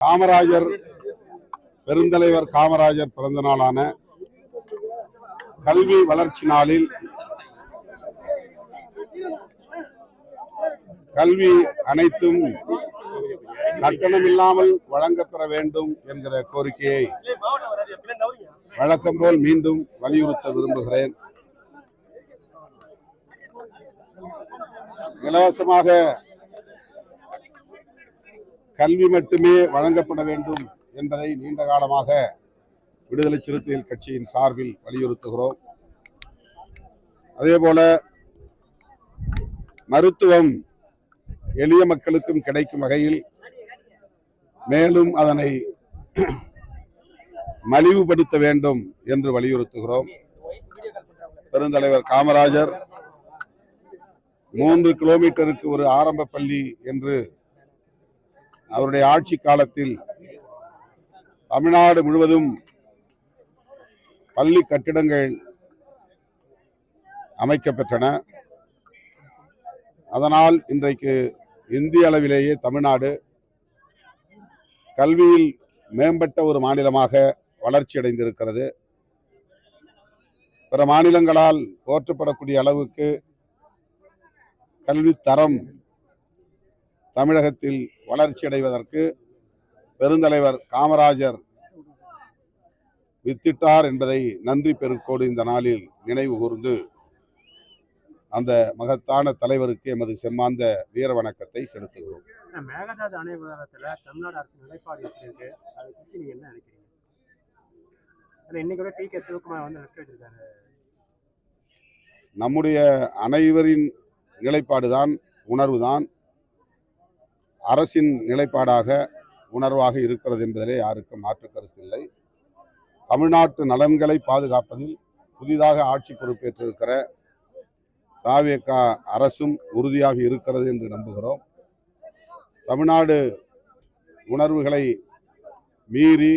காமராஜர் பெருந்தலைவர் காமராஜர் பிறந்த நாளான கல்வி வளர்ச்சி நாளில் கல்வி அனைத்தும் கட்டணமில்லாமல் வழங்கப்பெற வேண்டும் என்கிற கோரிக்கையை வழக்கம் போல் மீண்டும் வலியுறுத்த விரும்புகிறேன். இலவசமாக கல்வி மட்டுமே வழங்கப்பட வேண்டும் என்பதை நீண்ட காலமாக விடுதலை சிறுத்தைகள் கட்சியின் சார்பில் வலியுறுத்துகிறோம். அதேபோல மருத்துவம் எளிய மக்களுக்கும் கிடைக்கும் வகையில் மேலும் அதனை மலிவுபடுத்த வேண்டும் என்று வலியுறுத்துகிறோம். பெருந்தலைவர் காமராஜர் 3 கிலோமீட்டருக்கு ஒரு ஆரம்ப பள்ளி என்று அவருடைய ஆட்சி காலத்தில் தமிழ்நாடு முழுவதும் பள்ளி கட்டிடங்கள் அமைக்கப்பெற்றன. அதனால் இன்றைக்கு இந்திய அளவிலேயே தமிழ்நாடு கல்வியில் மேம்பட்ட ஒரு மாநிலமாக வளர்ச்சி அடைந்திருக்கிறது. பிற மாநிலங்களால் போற்றப்படக்கூடிய அளவுக்கு கல்வி தரம் தமிழகத்தில் வளர்ச்சி அடைவதற்கு பெருந்தலைவர் காமராஜர் வித்திட்டார் என்பதை நன்றி பெருக்கோடு இந்த நாளில் நினைவு கூர்ந்து அந்த மகத்தான தலைவருக்கு எமது செம்மாந்த வீர வணக்கத்தை செலுத்துகிறோம். மேகதாது அணை விவகாரத்தில் தமிழ்நாடு அரசு நிலைப்பாடு எப்படி இருக்கு, அதை பற்றி நீங்க என்ன நினைக்கிறீங்க? இன்னைக்கு கூட டி.கே. சிவகுமார் வந்து லெட்டர் எழுதியிருக்காரு. நம்முடைய அனைவரின் நிலைப்பாடுதான், உணர்வுதான் அரசின் நிலைப்பாடாக உணர்வாக இருக்கிறது என்பதிலே யாருக்கும் மாற்று கருத்தில்லை. தமிழ்நாட்டு நலன்களை பாதுகாப்பதில் புதிதாக ஆட்சி பொறுப்பேற்றிருக்கிற தாவேக அரசும் உறுதியாக இருக்கிறது என்று நம்புகிறோம். தமிழ்நாடு உணர்வுகளை மீறி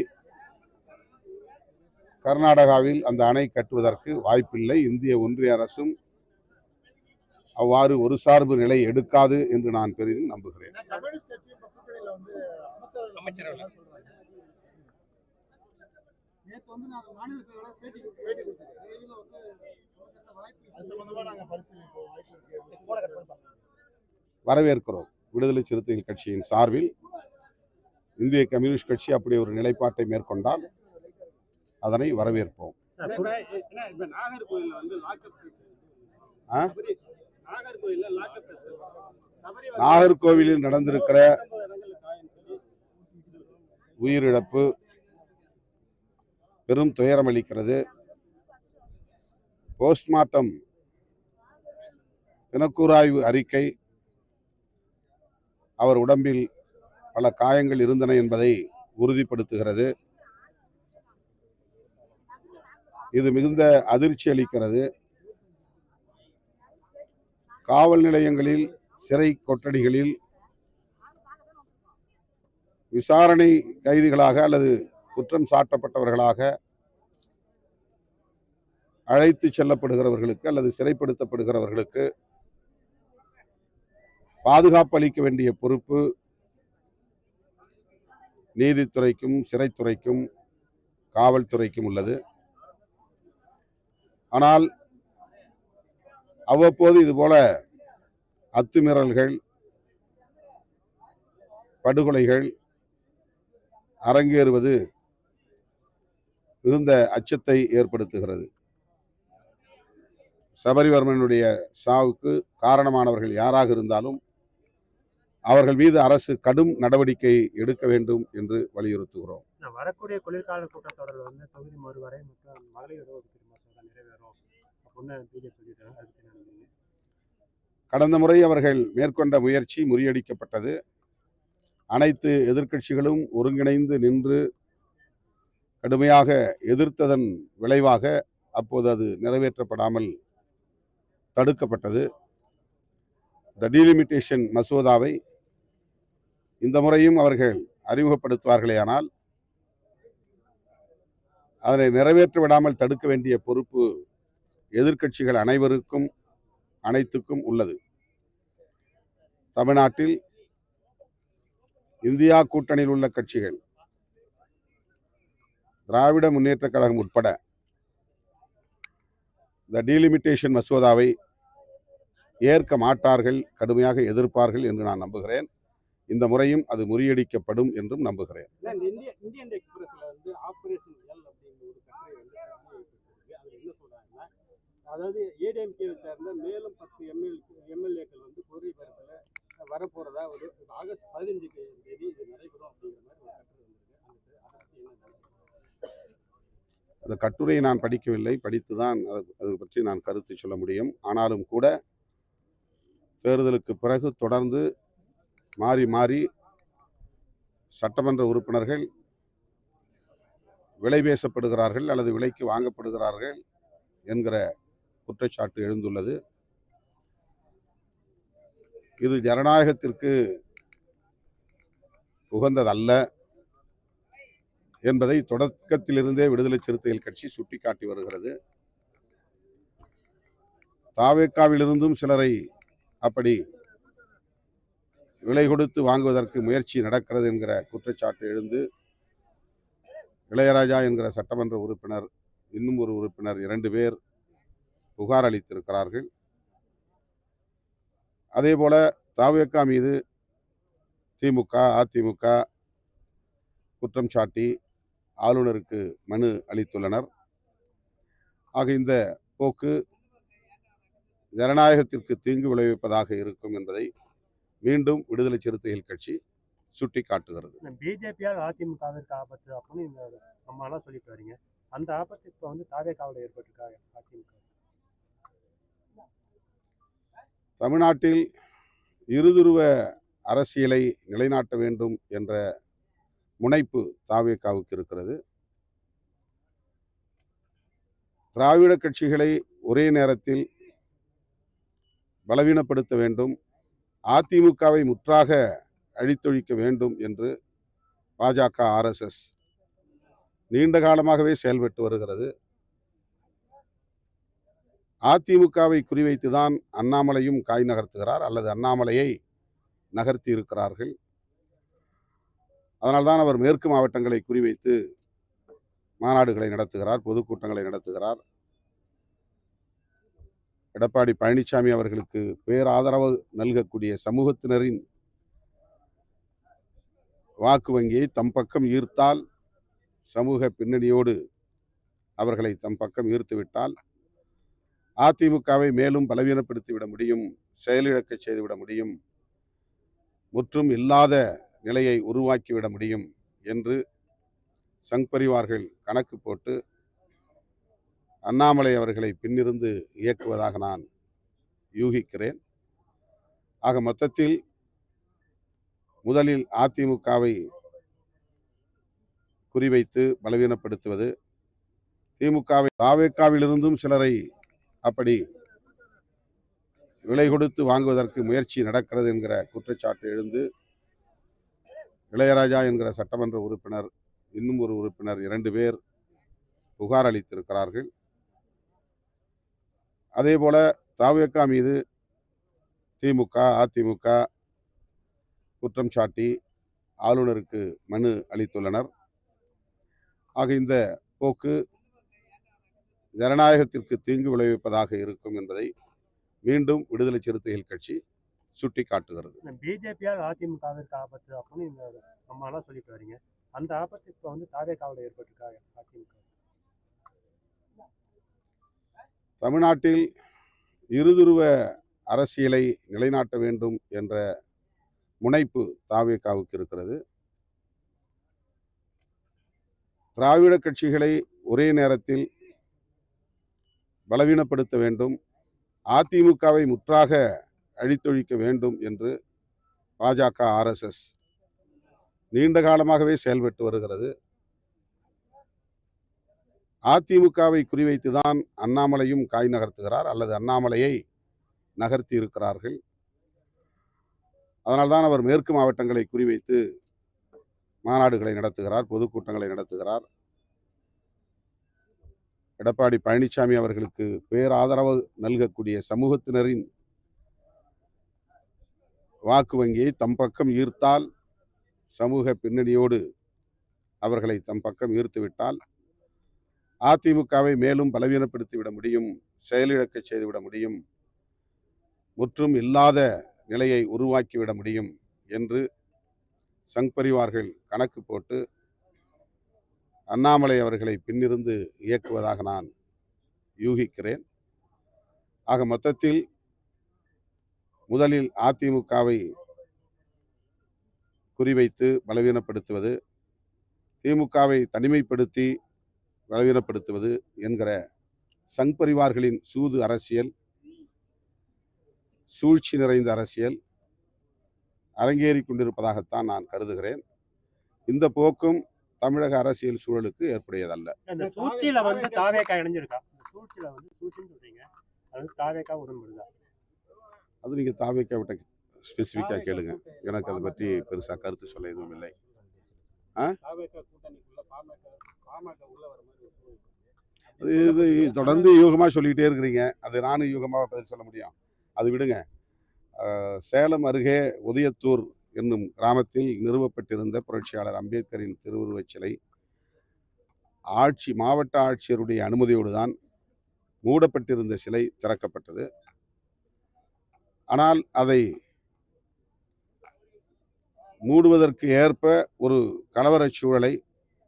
கர்நாடகாவில் அந்த அணை கட்டுவதற்கு வாய்ப்பில்லை. இந்திய ஒன்றிய அரசும் அவ்வாறு ஒரு சார்பு நிலை எடுக்காது என்று நான் பெரிதும் நம்புகிறேன். வரவேற்கிறோம். விடுதலை சிறுத்தைகள் கட்சியின் சார்பில் இந்திய கம்யூனிஸ்ட் கட்சி அப்படி ஒரு நிலைப்பாட்டை மேற்கொண்டால் அதனை வரவேற்போம். நாகர்கோவிலில் நடந்திருக்கிற உயிரிழப்பு பெரும் துயரம் அளிக்கிறது. போஸ்ட்மார்ட்டம் தினக்கூராய்வு அறிக்கை அவர் உடம்பில் பல காயங்கள் இருந்தன என்பதை உறுதிப்படுத்துகிறது. இது மிகுந்த அதிர்ச்சி அளிக்கிறது. காவல் நிலையங்களில், சிறை கொட்டடிகளில் விசாரணை கைதிகளாக அல்லது குற்றம் சாட்டப்பட்டவர்களாக அழைத்து செல்லப்படுகிறவர்களுக்கு அல்லது சிறைப்படுத்தப்படுகிறவர்களுக்கு பாதுகாப்பு அளிக்க வேண்டிய பொறுப்பு நீதித்துறைக்கும் சிறைத்துறைக்கும் காவல்துறைக்கும் உள்ளது. ஆனால் அவ்வப்போது இதுபோல அத்துமீறல்கள், படுகொலைகள் அரங்கேறுவது மிகுந்த அச்சத்தை ஏற்படுத்துகிறது. சபரிவர்மனுடைய சாவுக்கு காரணமானவர்கள் யாராக இருந்தாலும் அவர்கள் மீது அரசு கடும் நடவடிக்கை எடுக்க வேண்டும் என்று வலியுறுத்துகிறோம். வரக்கூடிய குளிர்கால கூட்டத்தொடரில் வந்து தொகுதி மறுவரை மற்றும் மகளிர் இடஒதுக்கீடு மசோதா நிறைவேறும் அப்படின்னு பிஜேபி சொல்லிட்டாங்க. கடந்த முறை அவர்கள் மேற்கொண்ட முயற்சி முறியடிக்கப்பட்டது. அனைத்து எதிர்க்கட்சிகளும் ஒருங்கிணைந்து நின்று கடுமையாக எதிர்த்ததன் விளைவாக அப்போது அது நிறைவேற்றப்படாமல் தடுக்கப்பட்டது. இந்த டீலிமிட்டேஷன் மசோதாவை இந்த முறையும் அவர்கள் அறிமுகப்படுத்துவார்களேயானால் அதனை நிறைவேற்ற விடாமல் தடுக்க வேண்டிய பொறுப்பு எதிர்க்கட்சிகள் அனைத்துக்கும் உள்ளது. தமிழ்நாட்டில் இந்தியா கூட்டணியில் உள்ள கட்சிகள் திராவிட முன்னேற்ற கழகம் உட்பட இந்த டீலிமிட்டேஷன் மசோதாவை ஏற்க மாட்டார்கள், கடுமையாக எதிர்ப்பார்கள் என்று நான் நம்புகிறேன். இந்த முறையும் அது முறியடிக்கப்படும் என்றும் நம்புகிறேன். இந்தியன் எக்ஸ்பிரஸ்ல வந்து ஆபரேஷன் எல் அப்படிங்கிற ஒரு கட்டுரை வந்து அதுல என்ன சொல்றாங்கன்னா, அதாவது ஏடிஎம்கேவை சேர்ந்த மேலும் 10 எம்எல்ஏக்கள் வந்து பொறி பரப்புல வரப்போறதா ஒரு ஆகஸ்ட் 15 தேதி இது நடைபெறும் அப்படிங்கிற மாதிரி ஒரு கட்டுரை வந்திருக்கு. அதை பத்தி என்ன அந்த கட்டுரையை நான் படிக்கவில்லை, படித்துதான் அது பற்றி நான் கருத்து சொல்ல முடியும். ஆனாலும் கூட தேர்தலுக்கு பிறகு தொடர்ந்து மாறி மாறி சட்டமன்ற உறுப்பினர்கள் விலை பேசப்படுகிறார்கள் அல்லது விலைக்கு வாங்கப்படுகிறார்கள் என்கிற குற்றச்சாட்டு எழுந்துள்ளது. இது ஜனநாயகத்திற்கு உகந்ததல்ல என்பதை தொடக்கத்திலிருந்தே விடுதலை சிறுத்தைகள் கட்சி சுட்டிக்காட்டி வருகிறது. தாவேக்காவிலிருந்தும் சிலரை அப்படி விலை கொடுத்து வாங்குவதற்கு முயற்சி நடக்கிறது என்கிற குற்றச்சாட்டு எழுந்து இளையராஜா என்கிற சட்டமன்ற உறுப்பினர், இன்னும் ஒரு உறுப்பினர் 2 பேர் புகார் அளித்திருக்கிறார்கள். அதேபோல தாவேக்கா மீது திமுக, அதிமுக குற்றம் சாட்டி ஆளுநருக்கு மனு அளித்துள்ளனர். ஆக இந்த போக்கு ஜனநாயகத்திற்கு தீங்கு விளைவிப்பதாக இருக்கும் என்பதை மீண்டும் விடுதலை சிறுத்தைகள் கட்சி சுட்டிக்காட்டுகிறது. பிஜேபியால் அதிமுகவிற்கு ஆபத்து அப்படின்னு இந்த அம்மாலாம் சொல்லிட்டு வரீங்க. அந்த ஆபத்து இப்போ வந்து தாவேக்காவில் ஏற்பட்டிருக்காங்க. அதிமுக தமிழ்நாட்டில் இருதுருவ அரசியலை நிலைநாட்ட வேண்டும் என்ற முனைப்பு தாவேக்காவுக்கு இருக்கிறது. திராவிட கட்சிகளை ஒரே நேரத்தில் பலவீனப்படுத்த வேண்டும், அதிமுகவை முற்றாக அழித்தொழிக்க வேண்டும் என்று பாஜக, RSS நீண்ட காலமாகவே செயல்பட்டு வருகிறது. அதிமுகவை குறிவைத்துதான் அண்ணாமலையும் காய் நகர்த்துகிறார் அல்லது அண்ணாமலையை நகர்த்தி இருக்கிறார்கள். அதனால்தான் அவர் மேற்கு மாவட்டங்களை குறிவைத்து மாநாடுகளை நடத்துகிறார், பொதுக்கூட்டங்களை நடத்துகிறார். எடப்பாடி பழனிசாமி அவர்களுக்கு பேராதரவு நல்கக்கூடிய சமூகத்தினரின் வாக்கு வங்கியை தம் பக்கம் ஈர்த்தால், சமூக பின்னணியோடு அவர்களை தம் பக்கம் ஈர்த்துவிட்டால் அதிமுகவை மேலும் பலவீனப்படுத்திவிட முடியும், செயலிழக்க செய்துவிட முடியும், முற்றும் இல்லாத நிலையை உருவாக்கிவிட முடியும் என்று சங் பரிவார்கள் கணக்கு போட்டு அண்ணாமலை அவர்களை பின்னிருந்து இயக்குவதாக நான் யூகிக்கிறேன். ஆக மொத்தத்தில் முதலில் அதிமுகவை குறிவைத்து பலவீனப்படுத்துவது, திமுகவை தாவேக்காவிலிருந்தும் சிலரை அப்படி விலை கொடுத்து வாங்குவதற்கு முயற்சி நடக்கிறது என்கிற குற்றச்சாட்டு எழுந்து இளையராஜா என்கிற சட்டமன்ற உறுப்பினர், இன்னும் ஒரு உறுப்பினர் 2 பேர் புகார் அளித்திருக்கிறார்கள். அதேபோல தாவேக்கா மீது திமுக, அதிமுக குற்றம் சாட்டி ஆளுநருக்கு மனு அளித்துள்ளனர். ஆக இந்த போக்கு ஜனநாயகத்திற்கு தீங்கு விளைவிப்பதாக இருக்கும் என்பதை மீண்டும் விடுதலை சிறுத்தைகள் கட்சி சுட்டிக்காட்டுகிறது. பிஜேபியால் அதிமுகவிற்கு ஆபத்து அப்படின்னு இந்த அம்மாலாம் சொல்லிட்டு வரீங்க. அந்த ஆபத்து இப்போ வந்து தாவேக்காவில் ஏற்பட்டிருக்காங்க. அதிமுக தமிழ்நாட்டில் இருதுருவ அரசியலை நிலைநாட்ட வேண்டும் என்ற முனைப்பு தாவேக்காவுக்கு இருக்கிறது. திராவிட கட்சிகளை ஒரே நேரத்தில் பலவீனப்படுத்த வேண்டும், அதிமுகவை முற்றாக அழித்தொழிக்க வேண்டும் என்று பாஜக, RSS நீண்ட காலமாகவே செயல்பட்டு வருகிறது. அதிமுகவை குறிவைத்துதான் அண்ணாமலையும் காய் நகர்த்துகிறார் அல்லது அண்ணாமலையை நகர்த்தி இருக்கிறார்கள். அதனால்தான் அவர் மேற்கு மாவட்டங்களை குறிவைத்து மாநாடுகளை நடத்துகிறார், பொதுக்கூட்டங்களை நடத்துகிறார். எடப்பாடி பழனிசாமி அவர்களுக்கு பேராதரவு நல்கக்கூடிய சமூகத்தினரின் வாக்கு வங்கியை தம் பக்கம் ஈர்த்தால், சமூக பின்னணியோடு அவர்களை தம் பக்கம் ஈர்த்துவிட்டால் அதிமுகவை மேலும் பலவீனப்படுத்திவிட முடியும், செயலிழக்க செய்துவிட முடியும், முற்றும் இல்லாத நிலையை உருவாக்கிவிட முடியும் என்று சங் பரிவார்கள் கணக்கு போட்டு அண்ணாமலை அவர்களை பின்னிருந்து இயக்குவதாக நான் யூகிக்கிறேன். ஆக மொத்தத்தில் முதலில் அதிமுகவை குறிவைத்து பலவீனப்படுத்துவது, திமுகவை தனிமைப்படுத்தி பலவீனப்படுத்துவது என்கிற சங் பரிவார்களின் சூது அரசியல், சூழ்ச்சி நிறைந்த அரசியல் அரங்கேறிக் கொண்டிருப்பதாகத்தான் நான் கருதுகிறேன். இந்த போக்கும் தமிழக அரசியல் சூழலுக்கு ஏற்புடையதல்ல. இந்த சூழ்ச்சியில வந்து தாவேகா இணைஞ்சிருக்கா? இந்த சூழ்ச்சியில வந்து சூழ்ச்சின்னு சொல்றீங்க, அது தாவேகா உடன்படுதா? அது நீங்க தாவேகா விட்ட ஸ்பெசிஃபிக்கா கேளுங்க. எனக்கு அதை பற்றி பெருசா கருத்து சொல்ல எதுவும் இல்லை. இது தொடர்ந்து யூகமா சொல்லிக்கிட்டே இருக்கிறீங்க. அது நானும் யூகமாக பதில் சொல்ல முடியும். அது விடுங்க. சேலம் அருகே உதயத்தூர் என்னும் கிராமத்தில் நிறுவப்பட்டிருந்த புரட்சியாளர் அம்பேத்கரின் திருவுருவச் சிலை மாவட்ட ஆட்சியருடைய அனுமதியோடு தான் மூடப்பட்டிருந்த சிலை திறக்கப்பட்டது. ஆனால் அதை மூடுவதற்கு ஏற்ப ஒரு கலவரச் சூழலை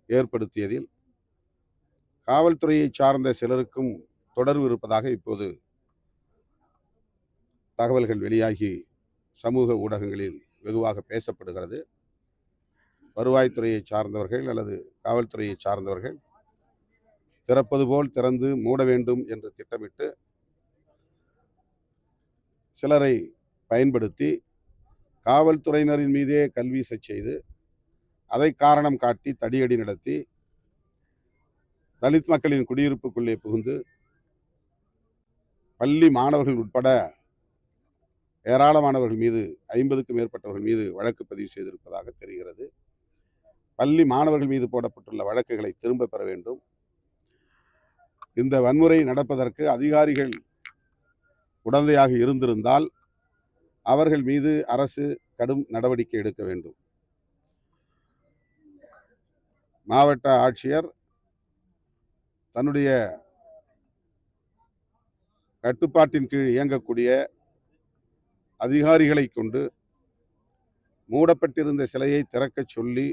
ஏற்படுத்தியதில் காவல்துறையை சார்ந்த சிலருக்கும் தொடர்பு இருப்பதாக இப்போது தகவல்கள் வெளியாகி சமூக ஊடகங்களில் வெகுவாக பேசப்படுகிறது. வருவாய்த்துறையை சார்ந்தவர்கள் அல்லது காவல்துறையை சார்ந்தவர்கள் திறப்பது போல் திறந்து மூட வேண்டும் என்று திட்டமிட்டு சிலரை பயன்படுத்தி காவல்துறையினரின் மீதே கல்வீசச் செய்து அதை காரணம் காட்டி தடியடி நடத்தி தலித் மக்களின் குடியிருப்புக்குள்ளே புகுந்து பள்ளி மாணவர்கள் உட்பட ஏராளமானவர்கள் மீது 50க்கும் மேற்பட்டவர்கள் மீது வழக்கு பதிவு செய்திருப்பதாக தெரிகிறது. பள்ளி மாணவர்கள் மீது போடப்பட்டுள்ள வழக்குகளை திரும்ப பெற வேண்டும். இந்த வன்முறை நடப்பதற்கு அதிகாரிகள் உடந்தையாக இருந்திருந்தால் அவர்கள் மீது அரசு கடும் நடவடிக்கை எடுக்க வேண்டும். மாவட்ட ஆட்சியர் தன்னுடைய கட்டுப்பாட்டின் கீழ் இயங்கக்கூடிய அதிகாரிகளை கொண்டு மூடப்பட்டிருந்த சிலையை திறக்கச் சொல்லி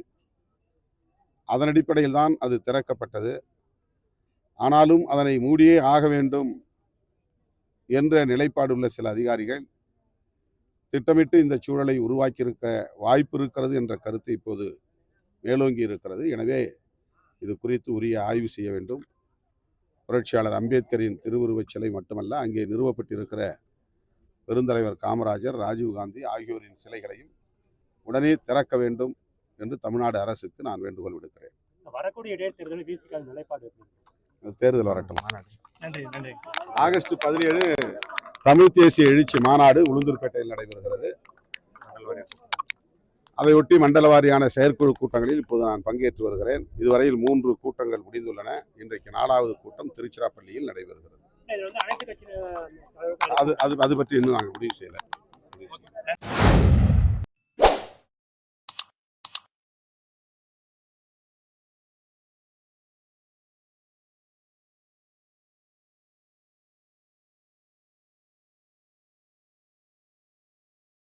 அதன் அடிப்படையில் தான் அது திறக்கப்பட்டது. ஆனாலும் அதனை மூடியே ஆக வேண்டும் என்ற நிலைப்பாடுள்ள சில அதிகாரிகள் திட்டமிட்டு இந்த சூழலை உருவாக்கியிருக்க வாய்ப்பு இருக்கிறது என்ற கருத்து இப்போது மேலோங்கி இருக்கிறது. எனவே இது குறித்து உரிய ஆய்வு செய்ய வேண்டும். புரட்சியாளர் அம்பேத்கரின் திருவுருவச் சிலை மட்டுமல்ல, அங்கே நிறுவப்பட்டிருக்கிற பெருந்தலைவர் காமராஜர், ராஜீவ்காந்தி ஆகியோரின் சிலைகளையும் உடனே திறக்க வேண்டும் என்று தமிழ்நாடு அரசுக்கு நான் வேண்டுகோள் விடுக்கிறேன். வரக்கூடிய இடைத்தேர்தலில் விசிக நிலைப்பாடு தேர்தல் வரட்டும். நன்றி நன்றி. ஆகஸ்ட் 17 தமிழ் தேசிய எழுச்சி மாநாடு உளுந்தூர்பேட்டையில் நடைபெறுகிறது. அதையொட்டி மண்டல வாரியான செயற்குழு கூட்டங்களில் இப்போது நான் பங்கேற்று வருகிறேன். இதுவரையில் 3 கூட்டங்கள் முடிந்துள்ளன. இன்றைக்கு 4வது கூட்டம் திருச்சிராப்பள்ளியில் நடைபெறுகிறது. அது பற்றி இன்னும் நாங்கள் முடிவு செய்யலை.